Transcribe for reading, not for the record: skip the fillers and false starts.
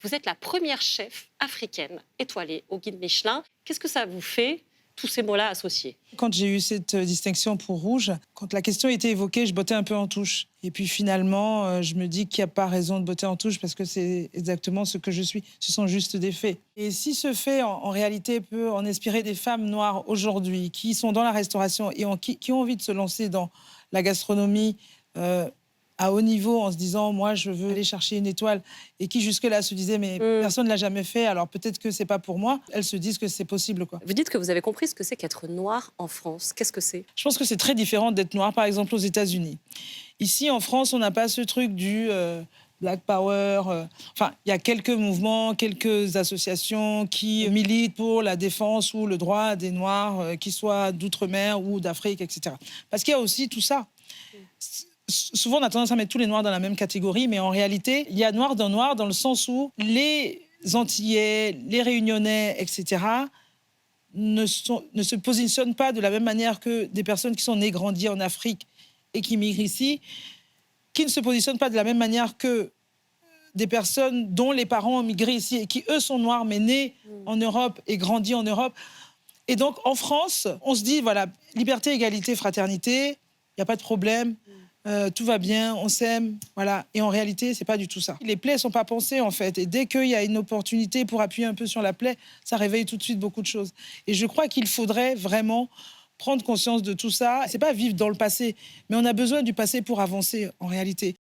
Vous êtes la première chef africaine étoilée au guide Michelin. Qu'est-ce que ça vous fait, tous ces mots-là associés? Quand j'ai eu cette distinction pour Rouge, quand la question était évoquée, je bottais un peu en touche. Et puis finalement, je me dis qu'il n'y a pas raison de botter en touche parce que c'est exactement ce que je suis. Ce sont juste des faits. Et si ce fait, en réalité, peut en inspirer des femmes noires aujourd'hui qui sont dans la restauration et qui ont envie de se lancer dans la gastronomie à haut niveau en se disant, moi, je veux aller chercher une étoile et qui jusque-là se disaient, mais personne ne l'a jamais fait, alors peut-être que c'est pas pour moi. Elles se disent que c'est possible, quoi. Vous dites que vous avez compris ce que c'est qu'être noir en France. Qu'est-ce que c'est? Je pense que c'est très différent d'être noir, par exemple, aux États-Unis. Ici, en France, on n'a pas ce truc du Black Power. Enfin, il y a quelques mouvements, quelques associations qui militent pour la défense ou le droit des Noirs, qu'ils soient d'outre-mer ou d'Afrique, etc. Parce qu'il y a aussi tout ça. Souvent, on a tendance à mettre tous les Noirs dans la même catégorie, mais en réalité, il y a noir dans le sens où les Antillais, les Réunionnais, etc., ne se positionnent pas de la même manière que des personnes qui sont nées, grandies en Afrique et qui migrent ici, qui ne se positionnent pas de la même manière que des personnes dont les parents ont migré ici et qui, eux, sont noirs, mais nés en Europe et grandis en Europe. Et donc, en France, on se dit, voilà, liberté, égalité, fraternité, il n'y a pas de problème, tout va bien, on s'aime, voilà. Et en réalité, c'est pas du tout ça. Les plaies sont pas pensées, en fait. Et dès qu'il y a une opportunité pour appuyer un peu sur la plaie, ça réveille tout de suite beaucoup de choses. Et je crois qu'il faudrait vraiment prendre conscience de tout ça. C'est pas vivre dans le passé, mais on a besoin du passé pour avancer, en réalité.